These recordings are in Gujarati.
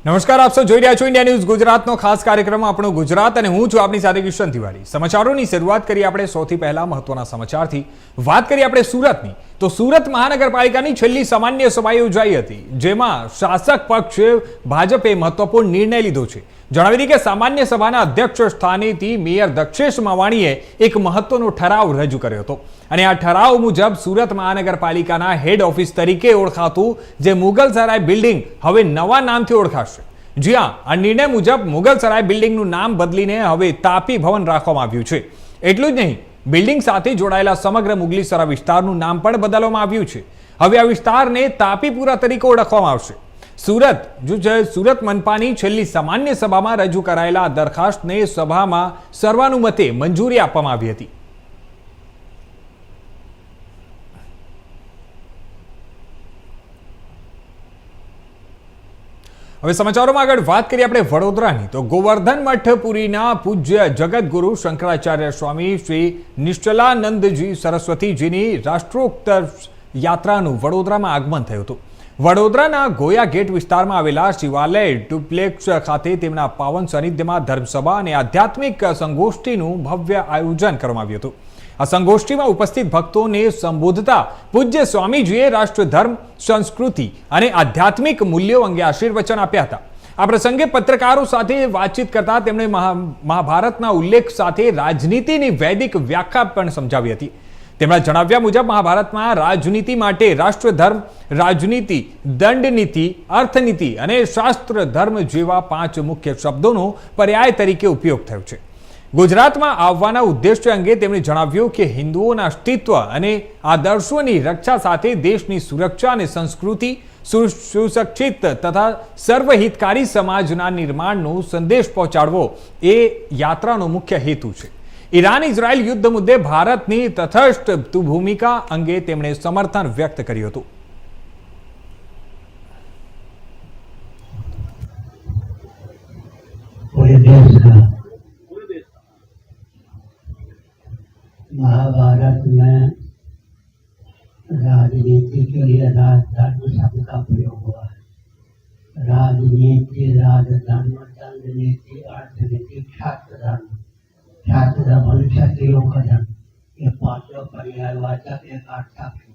નમસ્કાર, આપ સૌ જોઈ રહ્યા છો ઇન્ડિયા ન્યૂઝ ગુજરાતનો ખાસ કાર્યક્રમ આપણો ગુજરાત અને હું છું આપની સાથે કિશન તિવારી। સમાચારોની શરૂઆત કરીએ આપણે સૌથી પહેલા મહત્વના સમાચારથી। વાત કરીએ આપણે સુરતની, તો સુરત મહાનગરપાલિકાની છેલ્લી સામાન્ય સભા યોજાઈ હતી, જેમાં શાસક પક્ષે ભાજપે મહત્વપૂર્ણ નિર્ણય લીધો છે। જણાવી દઈએ કે સામાન્ય સભાના અધ્યક્ષ સ્થાનેથી મેયર દક્ષેશ માવાણીએ એક મહત્વનો ઠરાવ રજૂ કર્યો હતો અને આ ઠરાવ મુજબ સુરત મહાનગરપાલિકાના હેડ ઓફિસ તરીકે ઓળખાતું જે મુગલસરાય બિલ્ડિંગ હવે નવા નામથી ઓળખાશે। જ્યાં આ નિર્ણય મુજબ મુગલસરાય બિલ્ડિંગનું નામ બદલીને હવે તાપી ભવન રાખવામાં આવ્યું છે। એટલું જ નહીં, બિલ્ડિંગ સાથે જોડાયેલા સમગ્ર મુગલીસરા વિસ્તારનું નામ પણ બદલવામાં આવ્યું છે। હવે આ વિસ્તારને તાપીપુરા તરીકે ઓળખવામાં આવશે। સુરત મનપાની છેલ્લી સામાન્ય સભામાં રજૂ કરાયેલા દરખાસ્તને સભામાં સર્વાનુમતે મંજૂરી આપવામાં આવી હતી। હવે સમાચારોમાં આગળ વાત કરીએ આપણે વડોદરાની, તો ગોવર્ધન મઠ પુરીના પૂજ્ય જગતગુરુ શંકરાચાર્ય સ્વામી શ્રી નિશ્ચલાનંદજી સરસ્વતીજીની રાષ્ટ્રોક્ત યાત્રાનું વડોદરામાં આગમન થયું હતું। વડોદરાના ગોયા ગેટ વિસ્તારમાં આવેલા શિવાલય ડુપ્લેક્સ ખાતે તેમના પાવન સાનિધ્યમાં ધર્મસભા અને આધ્યાત્મિક સંગોષ્ઠીનું ભવ્ય આયોજન કરવામાં આવ્યું હતું। આ સંગોષ્ઠીમાં ઉપસ્થિત ભક્તોને સંબોધતા પૂજ્ય સ્વામીજીએ રાષ્ટ્ર ધર્મ, સંસ્કૃતિ અને આધ્યાત્મિક મૂલ્યો અંગે આશીર્વચન આપ્યા હતા। આ પ્રસંગે પત્રકારો સાથે વાતચીત કરતા તેમણે મહાભારતના ઉલ્લેખ સાથે રાજનીતિની વૈદિક વ્યાખ્યા પણ સમજાવી હતી। તેમના જણાવ્યા મુજબ મહાભારતમાં રાજનીતિ માટે રાષ્ટ્ર ધર્મ, રાજનીતિ, દંડનીતિ, અર્થનીતિ અને શાસ્ત્ર ધર્મ જેવા 5 મુખ્ય શબ્દોનો પર્યાય તરીકે ઉપયોગ થયો છે। ગુજરાતમાં આવવાના ઉદ્દેશ્ય અંગે તેમણે જણાવ્યું કે હિન્દુઓના અસ્તિત્વ અને આદર્શોની રક્ષા સાથે દેશની સુરક્ષા અને સંસ્કૃતિ, સુશિક્ષિત તથા સર્વહિતકારી સમાજના નિર્માણનો સંદેશ પહોંચાડવો એ યાત્રાનો મુખ્ય હેતુ છે। ઈરાન-ઇઝરાયલ યુદ્ધ મુદ્દે ભારતની તટસ્થ ભૂમિકા અંગે તેમણે સમર્થન વ્યક્ત કર્યું હતું। महाभारत में राजनीति के लिए राजधर्म शब्द का प्रयोग हुआ है। राजनीति, राजधर्म, दंडनीति, अर्थनीति, छात्र धर्म, छात्र धर्म, क्षत्रियों का धर्म, ये 5 पर्यायवाचक एक अर्थाक्षर।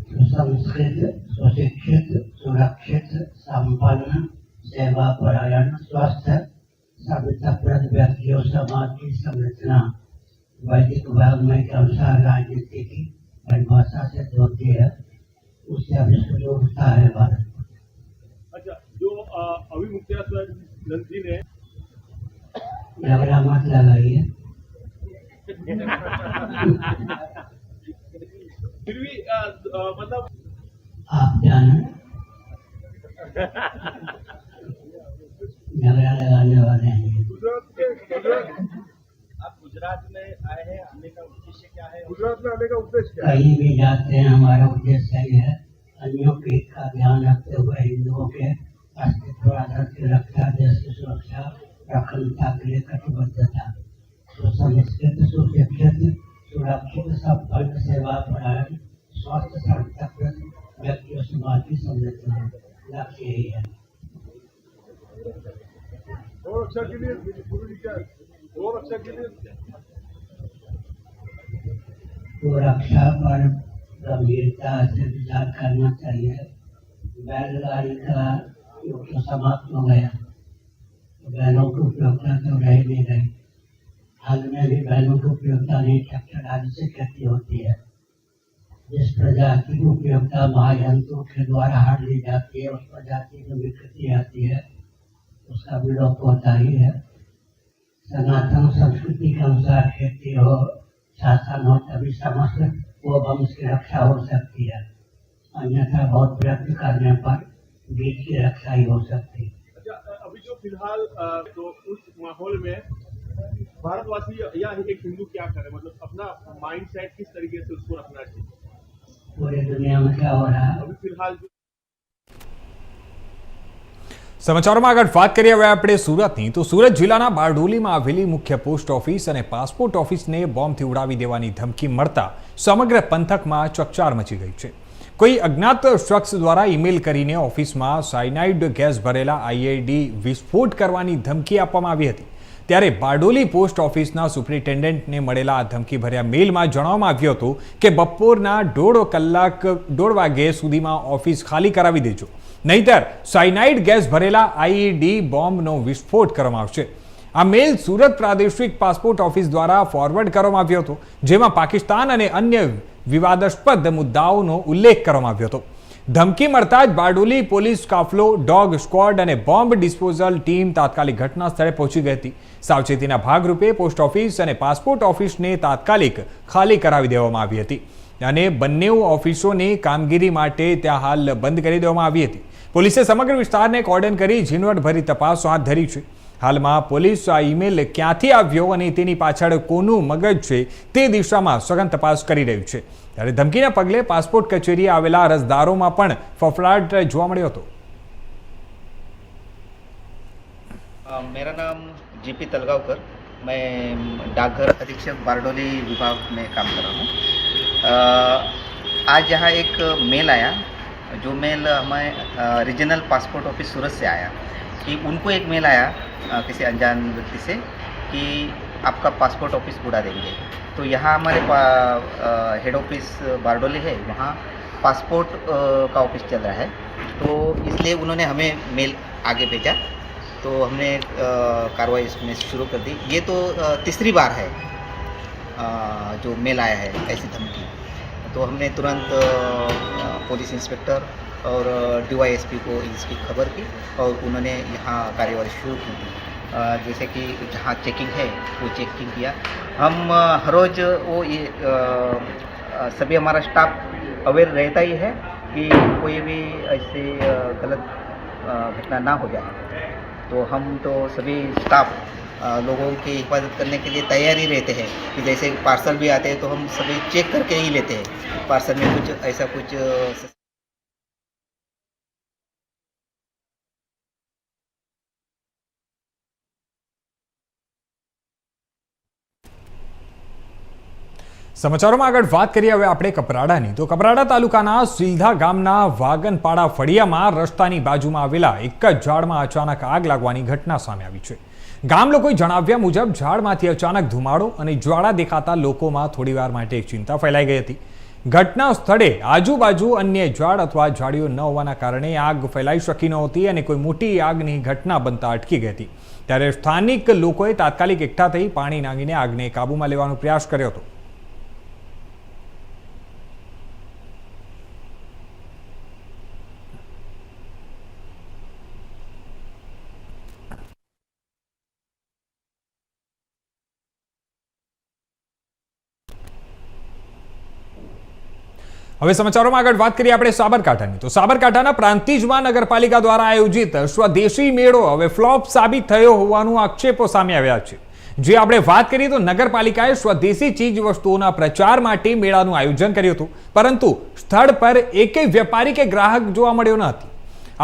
सुसंस्कृत, सुशिक्षित, सुरक्षित, संपन्न, सेवा परायण, स्वस्थ, सभ्यताप्रद व्यक्तियों समाज की संरचना वैदिक वाग्मय के अनुसार राजनीति की परिभाषा से होती है, उससे अभिष्ट उठता है भारत। अच्छा, जो अभी मुख्यमंत्री जी ने झगड़ा मत लगाइए। फिर भी मतलब आप जाने झगड़ा लगाने वाले हैं। आप गुजरात में आए हैं, आने का उद्देश्य क्या है? गुजरात में आने का उद्देश्य क्या है? कहीं भी जाते हैं हमारा उद्देश्य ही है अन्यों के हित का ध्यान रखते हुए हिंदुओं के अस्तित्व, आदर की रक्षा, देश की सुरक्षा, अखंडता के लिए कटिबद्धता। सुसंस्कृत, सुशिक्षित, सुरक्षित, सफल, सेवा परायण, स्वस्थ, सभ्यताप्रद व्यक्तियों समाज की संरचना लक्ष्य यही है। और रक्षा के लिए और रक्षा के लिए तो रक्षा पर गंभीरता से विचार करना चाहिए। बैलगाड़ी का युग तो समाप्त हो गया, बैलों की उपयोगिता तो रह नहीं गई। हाल में भी बैलों की उपयोगिता नहीं, ट्रैक्टर आदि से खेती होती है। जिस प्रजाति की उपयोगिता महाजंतुओं के द्वारा हर ली जाती है, उस प्रजाति में विकृति आती है, उसका विलोप होता ही है। सनातन संस्कृति के अनुसार खेती हो, शासन हो, तभी समस्त वो वंश की रक्षा हो सकती है, अन्यथा बहुत प्रयत्न करने पर बीज की रक्षा ही हो सकती है। अच्छा, अभी जो फिलहाल तो उस माहौल में भारतवासी या एक हिंदू क्या करे, मतलब अपना माइंड सेट किस तरीके से उसको रखना चाहिए? पूरी दुनिया में क्या हो रहा है अभी फिलहाल સમાચારોમાં આગળ વાત કરીએ હવે આપણે સુરતની, તો સુરત જિલ્લાના બારડોલીમાં આવેલી મુખ્ય પોસ્ટ ઓફિસ અને પાસપોર્ટ ઓફિસને બોમ્બથી ઉડાવી દેવાની ધમકી મળતા સમગ્ર પંથકમાં ચકચાર મચી ગઈ છે। કોઈ અજ્ઞાત શખ્સ દ્વારા ઈમેલ કરીને ઓફિસમાં સાયનાઇડ ગેસ ભરેલા આઈઈડી વિસ્ફોટ કરવાની ધમકી આપવામાં આવી હતી. ત્યારે બારડોલી પોસ્ટ ઓફિસના સુપ્રિન્ટેન્ડન્ટને મળેલા આ ધમકીભર્યા મેલમાં જણાવવામાં આવ્યું હતું કે બપોરના 1:30 વાગ્યે સુધીમાં ઓફિસ ખાલી કરાવી દેજો, નહીંતર સાયનાઇડ ગેસ ભરેલા આઈઈડી બોમ્બનો વિસ્ફોટ કરવામાં આવશે. આ મેલ સુરત પ્રાદેશિક પાસપોર્ટ ઓફિસ દ્વારા ફોરવર્ડ કરવામાં આવ્યો હતો, જેમાં પાકિસ્તાન અને અન્ય વિવાદાસ્પદ મુદ્દાઓનો ઉલ્લેખ કરવામાં આવ્યો હતો. ધમકી મળતા જ બારડોલી પોલીસ કાફલો, ડોગ સ્ક્વોડ અને બોમ્બ ડિસ્પોઝલ ટીમ તાત્કાલિક ઘટના સ્થળે પહોંચી ગઈ હતી. સાવચેતીના ભાગરૂપે પોસ્ટ ઓફિસ અને પાસપોર્ટ ઓફિસને તાત્કાલિક ખાલી કરાવી દેવામાં આવી હતી અને બંને ઓફિસોની કામગીરી માટે ત્યાં હાલ બંધ કરી દેવામાં આવી હતી. પોલીસે સમગ્ર વિસ્તારને કોર્ડન કરી ઝીણવટભરી તપાસ હાથ ધરી છે. હાલમાં પોલીસ આ ઈમેલ ક્યાંથી આવ્યો અને તેની પાછળ કોનું મગજ છે તે દિશામાં સઘન તપાસ કરી રહ્યું છે. ત્યારે ધમકીના પગલે પાસપોર્ટ કચેરીએ આવેલા અરજદારોમાં પણ ફફડાટ જોવા મળ્યો હતો. मेरा नाम जीपी तलगावकर, मैं डाकघर अधीक्षक बारडोली विभाग में काम कर रहा हूँ. आज यहाँ एक मेल आया, जो मेल हमें रीजनल पासपोर्ट ऑफिस सूरत से आया कि उनको एक मेल आया किसी अनजान व्यक्ति से कि आपका पासपोर्ट ऑफिस उड़ा देंगे. तो यहाँ हमारे हेड ऑफिस बारडोली है, वहाँ पासपोर्ट का ऑफिस चल रहा है, तो इसलिए उन्होंने हमें मेल आगे भेजा. तो हमने कार्रवाई इसमें शुरू कर दी. ये तो तीसरी बार है जो मेल आया है ऐसी धमकी. तो हमने तुरंत पुलिस इंस्पेक्टर और DYSP को इसकी खबर की और उन्होंने यहाँ कार्यवाही शुरू की थी. जैसे कि जहाँ चेकिंग है वो चेकिंग किया. हम हर रोज़ वो ये सभी हमारा स्टाफ अवेयर रहता ही है कि कोई भी ऐसे गलत घटना ना हो जाए. तो हम तो सभी स्टाफ लोगों की हिफाजत करने के लिए तैयार ही रहते हैं कि जैसे पार्सल भी आते हैं तो हम सभी चेक करके ही लेते हैं. पार्सल में कुछ ऐसा कुछ સમાચારોમાં આગળ વાત કરીએ હવે આપણે કપરાડાની. તો કપરાડા તાલુકાના સિલધા ગામના વાગનપાડા ફળિયામાં રસ્તાની બાજુમાં આવેલા એક જ ઝાડમાં અચાનક આગ લાગવાની ઘટના સામે આવી છે. ગામ લોકોએ જણાવ્યા મુજબ ઝાડમાંથી અચાનક ધુમાડો અને જ્વાળા દેખાતા લોકોમાં થોડીવાર માટે ચિંતા ફેલાઈ ગઈ હતી. ઘટના સ્થળે આજુબાજુ અન્ય ઝાડ અથવા ઝાડીઓ ન હોવાના કારણે આગ ફેલાઈ શકી નહોતી અને કોઈ મોટી આગની ઘટના બનતા અટકી ગઈ હતી. ત્યારે સ્થાનિક લોકોએ તાત્કાલિક એકઠા થઈ પાણી નાખીને આગને કાબૂમાં લેવાનો પ્રયાસ કર્યો હતો. હવે સમાચારોમાં આગળ વાત કરીએ આપણે સાબરકાંઠાની. તો સાબરકાંઠાના પ્રાંતિજમાં નગરપાલિકા દ્વારા આયોજિત સ્વદેશી મેળો હવે ફ્લોપ સાબિત થયો હોવાનું આક્ષેપો સામે આવ્યા છે. જે આપણે વાત કરીએ તો નગરપાલિકાએ સ્વદેશી ચીજ વસ્તુઓના પ્રચાર માટે મેળાનું આયોજન કર્યું હતું, પરંતુ સ્થળ પર એકેય વેપારી કે ગ્રાહક જોવા મળ્યો ન હતી.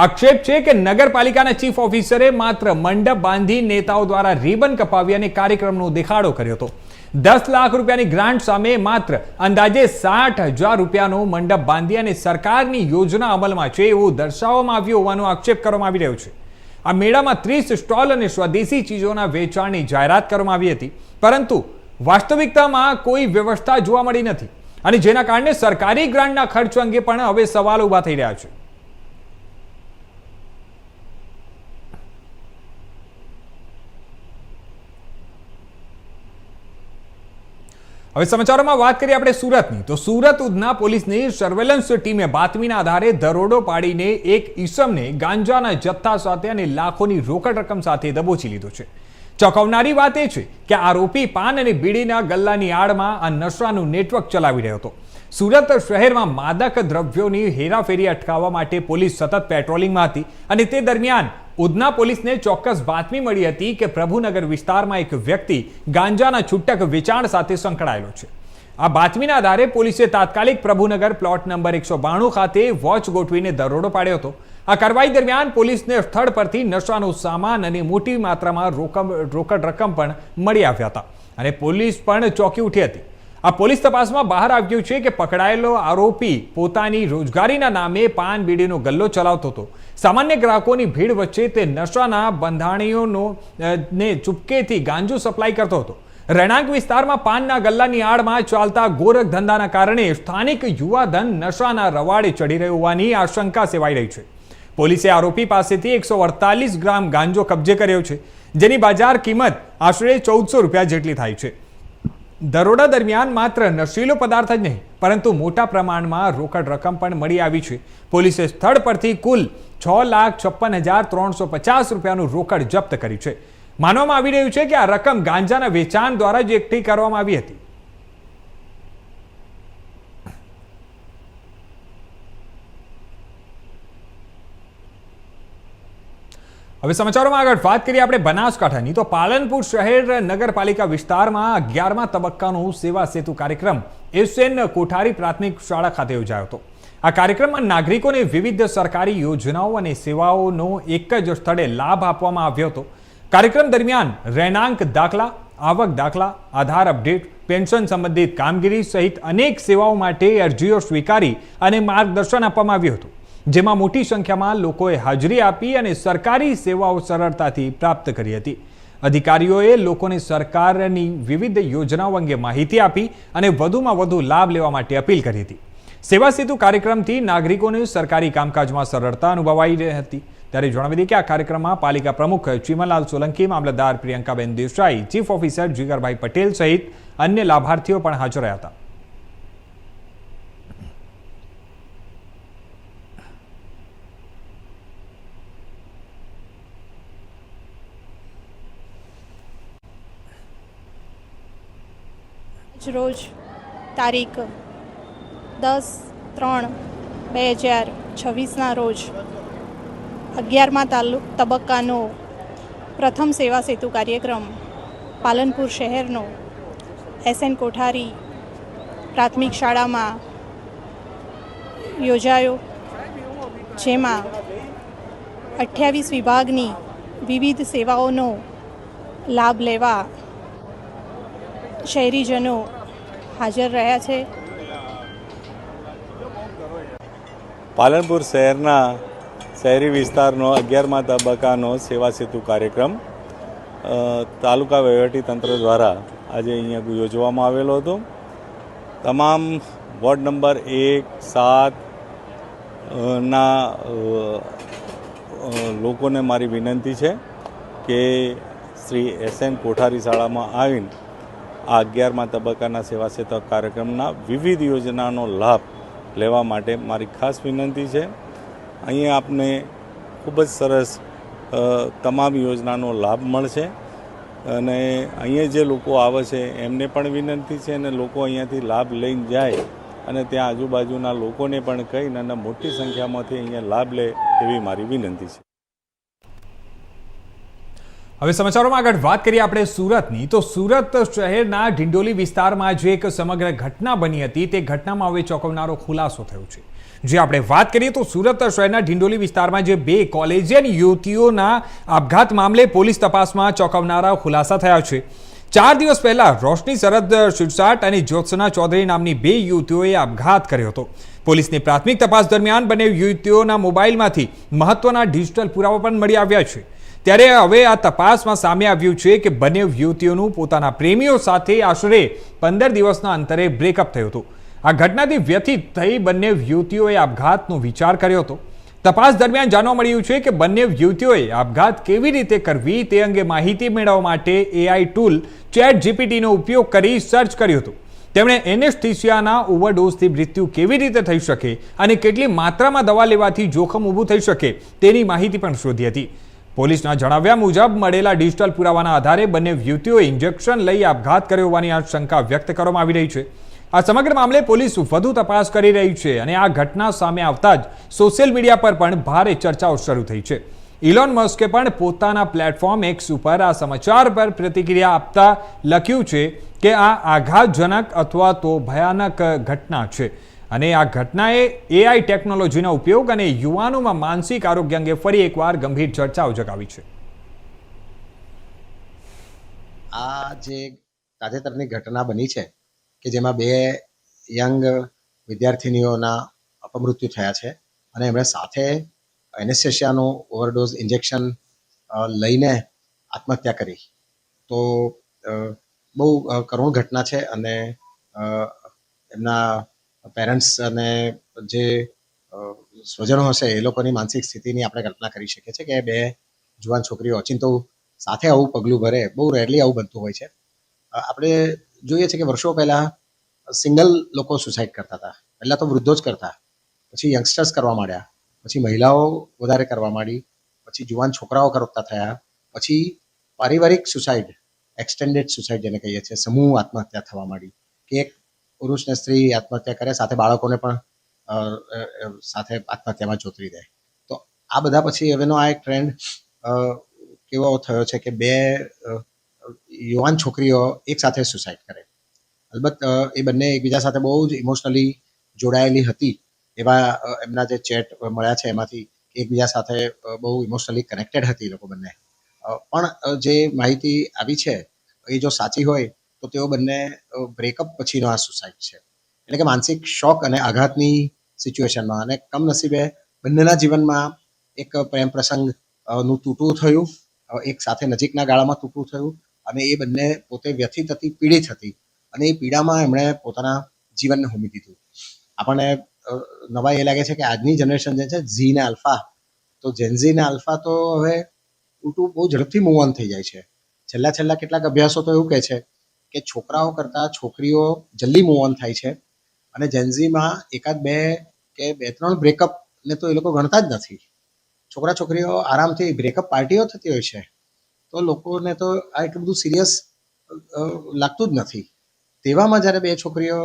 આક્ષેપ છે કે નગરપાલિકાના ચીફ ઓફિસરે માત્ર મંડપ બાંધી નેતાઓ દ્વારા રિબન કપાવી અને કાર્યક્રમનો દેખાડો કર્યો હતો. 10 લાખ રૂપિયાની ગ્રાન્ટ સામે માત્ર અંદાજે 60,000 રૂપિયાનો મંડપ બાંધી અને સરકારની યોજના અમલમાં છે એવું દર્શાવવામાં આવ્યું હોવાનો આક્ષેપ કરવામાં આવી રહ્યો છે. આ મેળામાં 30 સ્ટોલ અને સ્વદેશી ચીજોના વેચાણની જાહેરાત કરવામાં આવી હતી, પરંતુ વાસ્તવિકતામાં કોઈ વ્યવસ્થા જોવા મળી નથી અને જેના કારણે સરકારી ગ્રાન્ટના ખર્ચ અંગે પણ હવે સવાલો ઊભા થઈ રહ્યા છે. હવે સમાચારોમાં વાત કરીએ આપણે સુરતની. તો સુરત ઉધના પોલીસની સર્વેલન્સ ટીમે બાતમીના આધારે દરોડો પાડીને એક ઈસમને ગાંજાના જથ્થા સાથે અને લાખોની રોકડ રકમ સાથે દબોચી લીધો છે. ચોંકાવનારી વાત એ છે કે આરોપી પાન અને બીડીના ગલ્લાની આડમાં આ નશાનું નેટવર્ક ચલાવી રહ્યો હતો. સુરત શહેરમાં માદક દ્રવ્યોની હેરાફેરી અટકાવવા માટે પોલીસ સતત પેટ્રોલિંગમાં હતી અને તે દરમિયાન ઉધના પોલીસને ચોક્કસ બાતમી મળી હતી કે પ્રભુનગર વિસ્તારમાં એક વ્યક્તિ ગાંજાના છૂટક વેચાણ સાથે સંકળાયેલો છે. આ બાતમીના આધારે પોલીસે તાત્કાલિક પ્રભુનગર પ્લોટ નંબર 192 ખાતે વોચ ગોઠવીને દરોડો પાડ્યો હતો. આ કાર્યવાહી દરમિયાન પોલીસને સ્થળ પરથી નશાનો સામાન અને મોટી માત્રામાં રોકડ રકમ પણ મળી આવ્યા હતા અને પોલીસ પણ ચોંકી ઉઠી હતી. આ પોલીસ તપાસમાં બહાર આવ્યું છે કે પકડાયેલો આરોપી પોતાની રોજગારીના નામે પાન બીડીનો ગલ્લો ચલાવતો હતો. સામાન્ય ગ્રાહકોની ભીડ વચ્ચે તે નશાના બંધાણીઓનો ને ચૂપકેથી ગાંજો સપ્લાય કરતો હતો. રહેણાંક વિસ્તારમાં પાનના ગલ્લાની આડમાં ચાલતા ગોરખ ધંધાના કારણે સ્થાનિક યુવાધન નશાના રવાડે ચડી રહ્યો હોવાની આશંકા સેવાઈ રહી છે. પોલીસે આરોપી પાસેથી 148 ગ્રામ ગાંજો કબજે કર્યો છે, જેની બજાર કિંમત આશરે 1400 રૂપિયા જેટલી થાય છે. દરોડા દરમિયાન માત્ર નશીલો પદાર્થ જ નહીં પરંતુ મોટા પ્રમાણમાં રોકડ રકમ પણ મળી આવી છે. પોલીસે સ્થળ પરથી કુલ 6,56,350 રૂપિયાનું રોકડ જપ્ત કર્યું છે. માનવામાં આવી રહ્યું છે કે આ રકમ ગાંજાના વેચાણ દ્વારા જ એકઠી કરવામાં આવી હતી. હવે સમાચારોમાં આગળ વાત કરીએ આપણે બનાસકાંઠાની. તો પાલનપુર શહેર નગરપાલિકા વિસ્તારમાં 11મા તબક્કાનો સેવા સેતુ કાર્યક્રમ એસએન કોઠારી પ્રાથમિક શાળા ખાતે યોજાયો હતો. આ કાર્યક્રમમાં નાગરિકોને વિવિધ સરકારી યોજનાઓ અને સેવાઓનો એક જ સ્થળે લાભ આપવામાં આવ્યો હતો. કાર્યક્રમ દરમિયાન રહેણાંક દાખલા, આવક દાખલા, આધાર અપડેટ, પેન્શન સંબંધિત કામગીરી સહિત અનેક સેવાઓ માટે અરજીઓ સ્વીકારી અને માર્ગદર્શન આપવામાં આવ્યું હતું, જેમાં મોટી સંખ્યામાં લોકોએ હાજરી આપી અને સરકારી સેવાઓ સરળતાથી પ્રાપ્ત કરી હતી. અધિકારીઓએ લોકોને સરકારની વિવિધ યોજનાઓ અંગે માહિતી આપી અને વધુમાં વધુ લાભ લેવા માટે અપીલ કરી હતી. સેવા સેતુ કાર્યક્રમથી નાગરિકોને સરકારી કામકાજમાં સરળતા અનુભવાઈ રહી હતી. ત્યારે જણાવી દઈએ કે આ કાર્યક્રમમાં પાલિકા પ્રમુખ ચીમનલાલ સોલંકી, મામલતદાર પ્રિયંકાબેન દેસાઈ, ચીફ ઓફિસર જીગરભાઈ પટેલ સહિત અન્ય લાભાર્થીઓ પણ હાજર રહ્યા હતા. રોજ તારીખ 10/3/2026ના રોજ 11મા તબક્કાનો પ્રથમ સેવા સેતુ કાર્યક્રમ પાલનપુર શહેરનો એસએન કોઠારી પ્રાથમિક શાળામાં યોજાયો, જેમાં 28 વિભાગની વિવિધ સેવાઓનો લાભ લેવા શહેરીજનો હાજર રહ્યા છે. પાલનપુર શહેરના શહેરી વિસ્તારનો 11મા તબક્કાનો સેવા સેતુ કાર્યક્રમ તાલુકા વહીવટીતંત્ર દ્વારા આજે અહીંયા યોજવામાં આવેલો હતો. તમામ વોર્ડ નંબર 1-7 ના લોકોને મારી વિનંતી છે કે શ્રી એસએન કોઠારી શાળામાં આવીને આ 11મા તબક્કાના સેવા સેતુ કાર્યક્રમના વિવિધ યોજનાનો લાભ લેવા માટે મારી ખાસ વિનંતી છે. અહીંયા આપને ખૂબ જ સરસ તમામ યોજનાનો લાભ મળશે અને અહીંયા જે લોકો આવે છે એમને પણ વિનંતી છે અને લોકો અહીંયાથી લાભ લઈને જાય અને ત્યાં આજુબાજુના લોકોને પણ કહીને અને મોટી સંખ્યામાંથી અહીંયા લાભ લે એવી મારી વિનંતી છે. હવે સમાચારોમાં આગળ વાત કરીએ આપણે સુરતની. તો સુરત શહેરના ઢિંડોલી વિસ્તારમાં જે એક સમગ્ર ઘટના બની હતી તે ઘટનામાં હવે ચોંકાવનારો ખુલાસો થયો છે. જે આપણે વાત કરીએ તો સુરત શહેરના ઢિંડોલી વિસ્તારમાં જે 2 કોલેજિયન યુવતીઓના આપઘાત મામલે પોલીસ તપાસમાં ચોંકાવનારા ખુલાસા થયા છે. 4 દિવસ પહેલા રોશની શરદ શિરસાટ અને જ્યોત્સના ચૌધરી નામની 2 યુવતીઓએ આપઘાત કર્યો હતો. પોલીસની પ્રાથમિક તપાસ દરમિયાન બંને યુવતીઓના મોબાઈલમાંથી મહત્વના ડિજિટલ પુરાવા પણ મળી આવ્યા છે. ત્યારે હવે આ તપાસમાં સામે આવ્યું છે કે બંને યુવતીઓનું પોતાના પ્રેમીઓ સાથે આશરે 15 દિવસના અંતરે બ્રેકઅપ થયું હતું. આ ઘટનાથી વ્યથિત થઈ બંને યુવતીઓએ આપઘાતનો વિચાર કર્યો હતો. તપાસ દરમિયાન જાણવા મળ્યું છે કે બંને યુવતીઓએ આપઘાત કેવી રીતે કરવી તે અંગે માહિતી મેળવવા માટે AI ટૂલ ChatGPTનો ઉપયોગ કરી સર્ચ કર્યું હતું. તેમણે એનેસ્થેસિયાના ઓવરડોઝથી મૃત્યુ કેવી રીતે થઈ શકે અને કેટલી માત્રામાં દવા લેવાથી જોખમ ઊભું થઈ શકે તેની માહિતી પણ શોધી હતી. પોલીસના જણાવ્યા મુજબ મળેલા ડિજિટલ પુરાવાના આધારે બંને યુવતીઓએ ઇન્જેક્શન લઈ આપઘાત કર્યો હોવાની આશંકા વ્યક્ત કરવામાં આવી રહી છે. આ સમગ્ર મામલે પોલીસ વધુ તપાસ કરી રહી છે અને આ ઘટના સામે આવતા જ સોશિયલ મીડિયા પર પણ ભારે ચર્ચાઓ શરૂ થઈ છે. ઇલોન મસ્કે પણ પોતાના પ્લેટફોર્મ એક્સ ઉપર આ સમાચાર પર પ્રતિક્રિયા આપતા લખ્યું છે કે આ આઘાતજનક અથવા તો ભયાનક ઘટના છે અને આ ઘટનાએ AI ટેકનોલોજીના ઉપયોગ અને યુવાનોમાં માનસિક આરોગ્ય અંગે ફરી એકવાર ગંભીર ચર્ચાઓ જગાવી છે. આ જે તાજેતરની ઘટના બની છે કે જેમાં 2 યંગ વિદ્યાર્થિનીઓના અપમૃત્યુ થયા છે અને એમણે સાથે એનેસ્થેશિયાનું ઓવરડોઝ ઇન્જેક્શન લઈને આત્મહત્યા કરી. તો બહુ કરુણ ઘટના છે અને એમના પેરેન્ટ્સ અને જે સ્વજનો હશે એ લોકોની માનસિક સ્થિતિની આપણે કલ્પના કરી શકીએ છીએ કે 2 જુવાન છોકરીઓ ઓચિંતો સાથે આવું પગલું ભરે. બહુ રેરલી આવું બનતું હોય છે. આપણે જોઈએ છીએ કે વર્ષો પહેલાં સિંગલ લોકો સુસાઇડ કરતા હતા. પહેલાં તો વૃદ્ધો જ કરતા, પછી યંગસ્ટર્સ કરવા માંડ્યા, પછી મહિલાઓ વધારે કરવા માંડી, પછી જુવાન છોકરાઓ કરતા થયા, પછી પારિવારિક સુસાઇડ, એક્સટેન્ડેડ સુસાઇડ જેને કહીએ છીએ, સમૂહ આત્મહત્યા થવા માંડી કે એક પુરુષ ને સ્ત્રી આત્મહત્યા કરે, સાથે બાળકોને પણ સાથે આત્મહત્યામાં જોતરી દે. તો આ બધા પછી હવેનો આ એક ટ્રેન્ડ કેવો થયો છે કે 2 યુવાન છોકરીઓ એક સાથે સુસાઇડ કરે. અલબત્ત એ બંને એકબીજા સાથે બહુ જ ઇમોશનલી જોડાયેલી હતી એવા એમના જે ચેટ મળ્યા છે એમાંથી એકબીજા સાથે બહુ ઇમોશનલી કનેક્ટેડ હતી એ લોકો બંને. પણ જે માહિતી આવી છે એ જો સાચી હોય તો તેઓ બંને બ્રેકઅપ પછીનો આ સુસાઇડ છે. એટલે કે માનસિક શોક અને આઘાતની સિચ્યુએશનમાં, અને કમનસીબે બંનેના જીવનમાં એક પ્રેમ પ્રસંગ નું તૂટવું થયું, એક સાથે નજીકના ગાળામાં તૂટવું થયું અને એ બંને પોતે વ્યથિત હતી, પીડિત હતી અને એ પીડામાં એમણે પોતાના જીવનને હોમી દીધું. આપણને નવાઈ એ લાગે છે કે આજની જનરેશન જે છે ઝી ને આલ્ફા, તો જેનઝી ને આલ્ફા તો હવે ઉલટું બહુ ઝડપથી મૂવ ઓન થઈ જાય છે. છેલ્લા કેટલાક અભ્યાસો તો એવું કહે છે કે છોકરાઓ કરતાં છોકરીઓ જલ્દી મૂવ ઓન થાય છે અને જેનઝીમાં 1-2 કે 2-3 બ્રેકઅપ ને તો એ લોકો ગણતા જ નથી. છોકરા છોકરીઓ આરામથી બ્રેકઅપ પાર્ટીઓ થતી હોય છે, તો લોકોને તો આ એટલું બધું સિરિયસ લાગતું જ નથી. તેવામાં જ્યારે 2 છોકરીઓ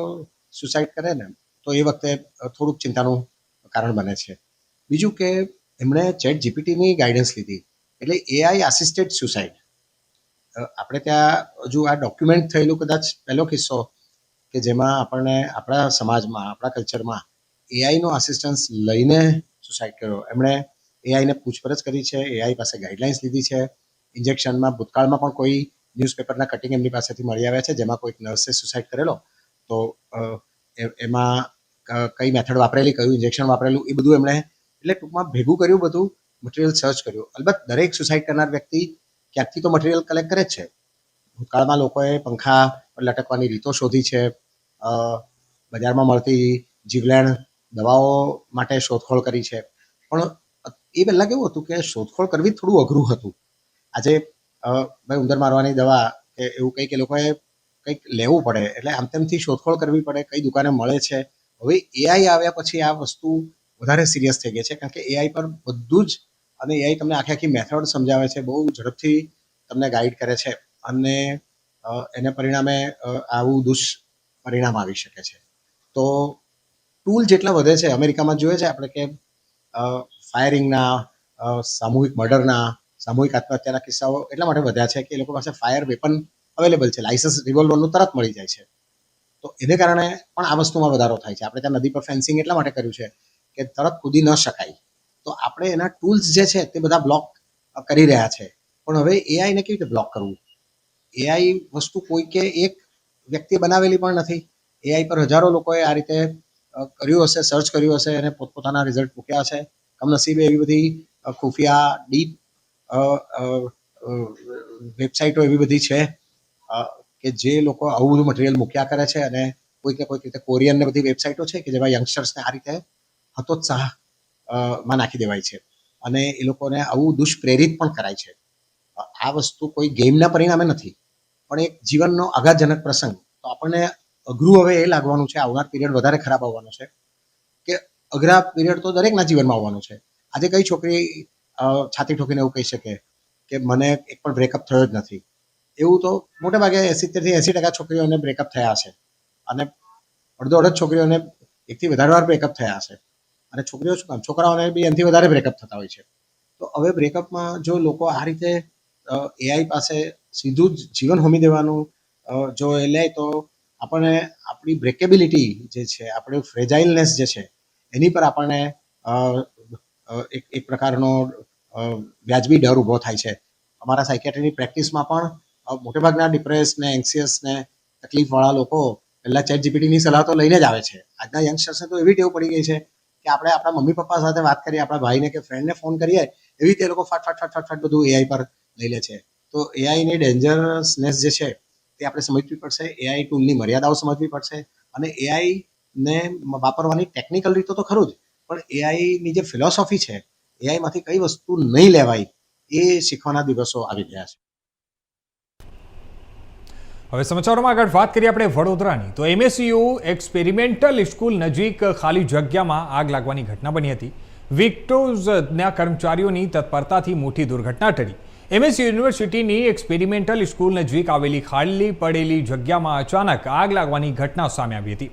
સુસાઇડ કરે ને તો એ વખતે થોડુંક ચિંતાનું કારણ બને છે. બીજું કે એમણે ચેટ જીપીટીની ગાઈડન્સ લીધી, એટલે AI આસિસ્ટેડ સુસાઇડ. આપણે ત્યાં હજુ આ ડોક્યુમેન્ટ થયેલું કદાચ પહેલો કિસ્સો કે જેમાં આપણને આપણા સમાજમાં, આપણા કલ્ચરમાં એઆઈનો આસિસ્ટન્સ લઈને સુસાઇડ કર્યો. એમણે એઆઈને પૂછપરછ કરી છે, એઆઈ પાસે ગાઈડલાઇન્સ લીધી છે. ઇન્જેક્શનમાં ભૂતકાળમાં પણ કોઈ ન્યૂઝપેપરના કટિંગ એમની પાસેથી મળી આવ્યા છે જેમાં કોઈક નર્સે સુસાઇડ કરેલો, તો એમાં કઈ મેથડ વાપરેલી, કયું ઇન્જેક્શન વાપરેલું, એ બધું એમણે એટલે ટૂંકમાં ભેગું કર્યું, બધું મટીરિયલ સર્ચ કર્યું. અલબત્ત દરેક સુસાઇડ કરનાર વ્યક્તિ ક્યાંકથી તો મટીરિયલ કલેક્ટ કરે જ છે. ભૂતકાળમાં લોકોએ પંખા પર લટકવાની રીતો શોધી છે, બજારમાં મળતી જીવલેણ દવાઓ માટે શોધખોળ કરી છે. પણ એ પહેલાં કેવું હતું કે શોધખોળ કરવી થોડું અઘરું હતું. આજે ભાઈ ઉંદર મારવાની દવા કે એવું કંઈક એ લોકોએ કંઈક લેવું પડે, એટલે આમ તેમથી શોધખોળ કરવી પડે, કઈ દુકાને મળે છે. હવે એઆઈ આવ્યા પછી આ વસ્તુ વધારે સિરિયસ થઈ ગઈ છે, કારણ કે એઆઈ પર બધું જ, અને એઆઈ તમને આખી મેથડ સમજાવે છે, બહુ ઝડપથી તમને ગાઈડ કરે છે અને એને પરિણામે આવું દુષ્પરિણામ આવી શકે છે. તો ટૂલ જેટલા વધે છે, અમેરિકામાં જોઈએ છે આપણે કે ફાયરિંગના, સામૂહિક મર્ડરના, સામૂહિક આત્મહત્યાના કિસ્સાઓ એટલા માટે વધ્યા છે કે એ લોકો પાસે ફાયર વેપન અવેલેબલ છે, લાઇસન્સ રિવોલ્વરનું તરત મળી જાય છે. તો એને કારણે પણ આ વસ્તુમાં વધારો થાય છે. આપણે ત્યાં નદી પર ફેન્સિંગ એટલા માટે કર્યું છે કે તરત કૂદી ન શકાય. તો આપણે એના ટૂલ્સ જે છે તે બધા બ્લોક કરી રહ્યા છે. પણ હવે એઆઈને કેવી રીતે બ્લોક કરવું? એઆઈ વસ્તુ કોઈ કે એક વ્યક્તિએ બનાવેલી પણ નથી. એઆઈ પર હજારો લોકોએ આ રીતે કર્યું હશે, સર્ચ કર્યું હશે અને પોતપોતાના રિઝલ્ટ મૂક્યા છે. કમનસીબે એવી બધી ખુફિયા ડીપ વેબસાઇટો એવી બધી છે કે જે લોકો આવું બધું મટીરિયલ મૂક્યા કરે છે, અને કોઈક ને કોઈક રીતે કોરિયન ને બધી વેબસાઇટો છે કે જેમાં યંગસ્ટર્સને આ રીતે હતોત્સાહ માં નાખી દેવાય છે અને એ લોકોને આવું દુષ્પ્રેરિત પણ કરાય છે. આ વસ્તુ કોઈ ગેમના પરિણામે નથી, પણ એક જીવનનો આઘાતજનક પ્રસંગ. તો આપણને અઘરું હવે એ લાગવાનું છે, આવનાર પીરિયડ વધારે ખરાબ આવવાનો છે કે અઘરા પીરિયડ તો દરેકના જીવનમાં આવવાનું છે. આજે કઈ છોકરી છાતી ઠોકીને એવું કહી શકે કે મને એક પણ બ્રેકઅપ થયો જ નથી? એવું તો મોટે ભાગે 70-80% છોકરીઓને બ્રેકઅપ થયા છે અને અડધો છોકરીઓને એકથી વધારે વાર બ્રેકઅપ થયા છે. અને છોકરીઓ શું કામ, છોકરાઓને બી એનાથી વધારે બ્રેકઅપ થતા હોય છે. તો હવે બ્રેકઅપમાં જો લોકો આ રીતે એઆઈ પાસે સીધું જ જીવન હોમી દેવાનું જો એ લે, તો આપણને આપણી બ્રેકેબિલિટી જે છે, આપણે ફ્રેજાઇલનેસ જે છે, એની પર આપણને એક પ્રકારનો વ્યાજબી ડર ઊભો થાય છે. અમારા સાયકેટ્રીની પ્રેક્ટિસમાં પણ મોટેભાગના ડિપ્રેસ ને એન્સિયસ ને તકલીફવાળા લોકો પહેલાં ચેટ જીપીટીની સલાહ તો લઈને જ આવે છે. આજના યંગસ્ટર્સને તો એવી ટેવ પડી ગઈ છે કે આપણે આપણા મમ્મી પપ્પા સાથે વાત કરીએ, આપણા ભાઈને કે ફ્રેન્ડને ફોન કરીએ, એવી રીતે એ લોકો ફટ બધું એઆઈ પર લઈ લે છે. તો એઆઈની ડેન્જરસનેસ જે છે તે આપણે સમજવી પડશે, એઆઈ ટૂલની મર્યાદાઓ સમજવી પડશે, અને એઆઈને વાપરવાની ટેકનિકલ રીતો તો ખરું જ, પણ એઆઈની જે ફિલોસોફી છે, એઆઈમાંથી કઈ વસ્તુ નહીં લેવાય એ શીખવાના દિવસો આવી ગયા છે. હવે સમાચારોમાં આગળ વાત કરીએ આપણે વડોદરાની તો MSU એક્સપેરિમેન્ટલ સ્કૂલ નજીક ખાલી જગ્યામાં આગ લાગવાની ઘટના બની હતી. વિક્ટોઝના કર્મચારીઓની તત્પરતાથી મોટી દુર્ઘટના ટળી. MSU યુનિવર્સિટીની એક્સપેરિમેન્ટલ સ્કૂલ નજીક આવેલી ખાલી પડેલી જગ્યામાં અચાનક આગ લાગવાની ઘટના સામે આવી હતી.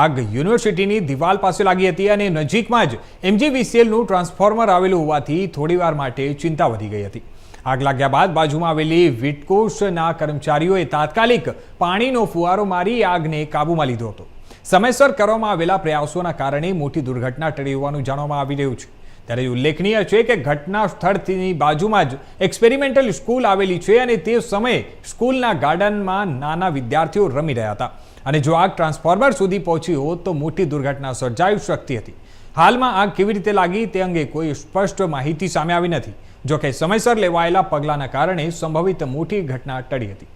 આગ યુનિવર્સિટીની દિવાલ પાસે લાગી હતી અને નજીકમાં જ MGVCLનું ટ્રાન્સફોર્મર આવેલું હોવાથી થોડીવાર માટે ચિંતા વધી ગઈ હતી. આગ લાગ્યા બાદ બાજુમાં આવેલી વિટકોસના કર્મચારીઓએ તાત્કાલિક પાણીનો ફુવારો મારી આગને કાબૂમાં લીધો હતો. સમયસર કરવામાં આવેલા પ્રયાસોના કારણે મોટી દુર્ઘટના ટળી હોવાનું જાણવામાં આવી રહ્યું છે. ત્યારે ઉલ્લેખનીય છે કે ઘટના સ્થળની બાજુમાં જ એક્સપેરિમેન્ટલ સ્કૂલ આવેલી છે અને તે સમયે સ્કૂલના ગાર્ડનમાં નાના વિદ્યાર્થીઓ રમી રહ્યા હતા અને જો આગ ટ્રાન્સફોર્મર સુધી પહોંચી હોત તો મોટી દુર્ઘટના સર્જાઈ શકતી હતી. હાલમાં આગ કેવી રીતે લાગી તે અંગે કોઈ સ્પષ્ટ માહિતી સામે આવી નથી. જોકે સમયસર લેવાયેલા પગલાંના કારણે સંભવિત મોટી ઘટના ટળી હતી.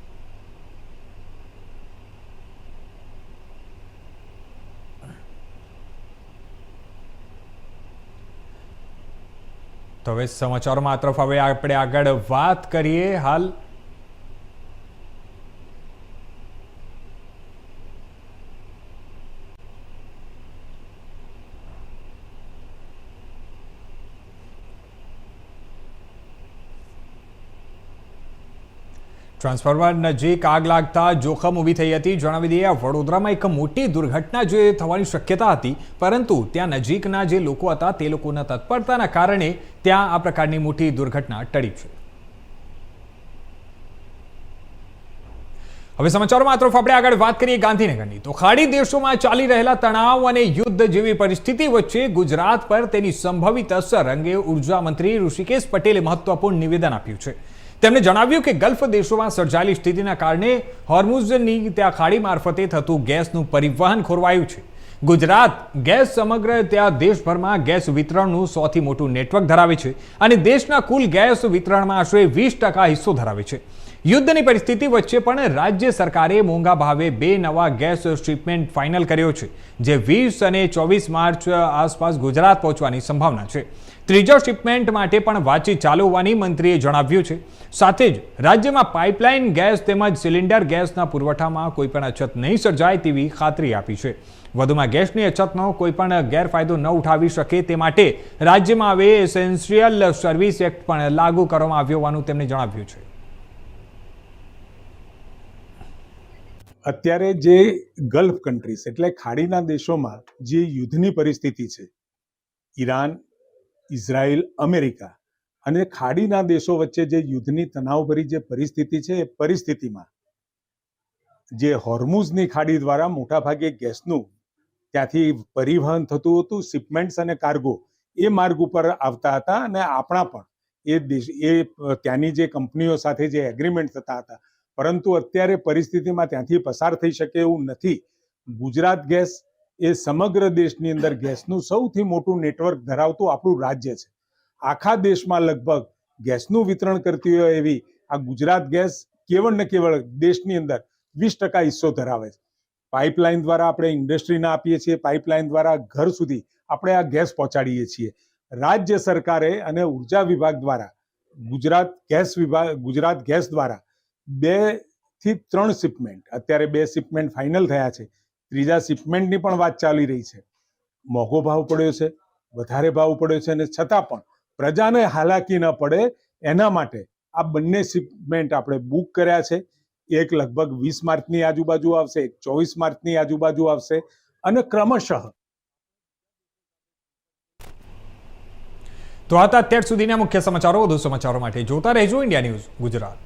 તો હવે સમાચારોમાં આ તરફ હવે આપણે આગળ વાત કરીએ. હાલ ટ્રાન્સફોર્મર નજીક આગ લાગતા જોખમ ઊભી થઈ હતી. જણાવી દઈએ, વડોદરામાં એક મોટી દુર્ઘટના જે થવાની શક્યતા હતી, પરંતુ ત્યાં નજીકના જે લોકો હતા તે લોકોના તત્પરતાના કારણે ત્યાં આ પ્રકારની મોટી દુર્ઘટના ટળી છે. હવે સમાચારોમાં આ તરફ આપણે આગળ વાત કરીએ ગાંધીનગરની તો ખાડી દેશોમાં ચાલી રહેલા તણાવ અને યુદ્ધ જેવી પરિસ્થિતિ વચ્ચે ગુજરાત પર તેની સંભવિત અસર અંગે ઉર્જા મંત્રી ઋષિકેશ પટેલે મહત્વપૂર્ણ નિવેદન આપ્યું છે. તેમણે જણાવ્યું કે ગલ્ફ દેશોમાં સર્જાયેલી સ્થિતિના કારણે હોર્મુઝની ત્યાં ખાડી મારફતે થતું ગેસનું પરિવહન ખોરવાયું છે. ગુજરાત ગેસ સમગ્ર ત્યાં દેશભરમાં ગેસ વિતરણનું સૌથી મોટું નેટવર્ક ધરાવે છે અને દેશના કુલ ગેસ વિતરણમાં આશરે 20% હિસ્સો ધરાવે છે. યુદ્ધની પરિસ્થિતિ વચ્ચે પણ રાજ્ય સરકારે મોંઘા ભાવે 2 નવા ગેસ શિપમેન્ટ ફાઇનલ કર્યો છે, જે 20 અને 24 માર્ચ આસપાસ ગુજરાત પહોંચવાની સંભાવના છે. ત્રીજા શિપમેન્ટ માટે પણ વાતચીત ચાલુ હોવાની મંત્રીએ જણાવ્યું છે. સાથે જ રાજ્યમાં પાઇપલાઇન ગેસ તેમજ સિલિન્ડર ગેસના પુરવઠામાં કોઈ પણ અછત નહીં સર્જાય તેવી ખાતરી આપી છે. વધુમાં ગેસની અછતનો કોઈ પણ ગેરફાયદો ન ઉઠાવી શકે તે માટે રાજ્યમાં હવે એસેન્શિયલ સર્વિસ એક્ટ પણ લાગુ કરવામાં આવ્યો હોવાનું તેમણે જણાવ્યું છે. અત્યારે જે ગલ્ફ કન્ટ્રીઝ એટલે ખાડીના દેશોમાં જે યુદ્ધની પરિસ્થિતિ છે, ઈરાન, ઇઝરાયલ, અમેરિકા અને ખાડીના દેશો વચ્ચે જે યુદ્ધની તણાવભરી જે પરિસ્થિતિ છે, એ પરિસ્થિતિમાં જે હોર્મુઝની ખાડી દ્વારા મોટાભાગે ગેસનું ત્યાંથી પરિવહન થતું હતું, શિપમેન્ટ્સ અને કાર્ગો એ માર્ગ ઉપર આવતા હતા અને આપણા પણ ત્યાંની જે કંપનીઓ સાથે જે એગ્રીમેન્ટ થતા હતા, પરંતુ અત્યારે પરિસ્થિતિમાં ત્યાંથી પસાર થઈ શકે એવું નથી. ગુજરાત ગેસ એ સમગ્ર દેશની અંદર ગેસનું સૌથી મોટું નેટવર્ક ધરાવતું આપણું રાજ્ય છે. આખા દેશમાં લગભગ ગેસનું વિતરણ કરતી હોય એવી આ ગુજરાત ગેસ કેવળ ને કેવળ દેશની અંદર 20% હિસ્સો ધરાવે છે. પાઇપલાઇન દ્વારા આપણે ઇન્ડસ્ટ્રીને આપીએ છીએ, પાઇપલાઇન દ્વારા ઘર સુધી આપણે આ ગેસ પહોંચાડીએ છીએ. રાજ્ય સરકારે અને ઉર્જા વિભાગ દ્વારા ગુજરાત ગેસ દ્વારા 2 થી 3 શિપમેન્ટ, અત્યારે 2 શિપમેન્ટ ફાઇનલ થયા છે. ત્રીજા શિપમેન્ટની પણ વાત ચાલી રહી છે. મોંઘો ભાવ પડ્યો છે, વધારે ભાવ પડ્યો છે, અને છતાં પણ પ્રજાને હાલાકી ન પડે એના માટે આ બંને શિપમેન્ટ આપણે બુક કર્યા છે. એક લગભગ 20 માર્ચની આજુબાજુ આવશે, એક 24 માર્ચની આજુબાજુ આવશે અને ક્રમશઃ. તો આ હતા અત્યાર સુધીના મુખ્ય સમાચારો. વધુ સમાચારો માટે જોતા રહેજો ઇન્ડિયા ન્યૂઝ ગુજરાત.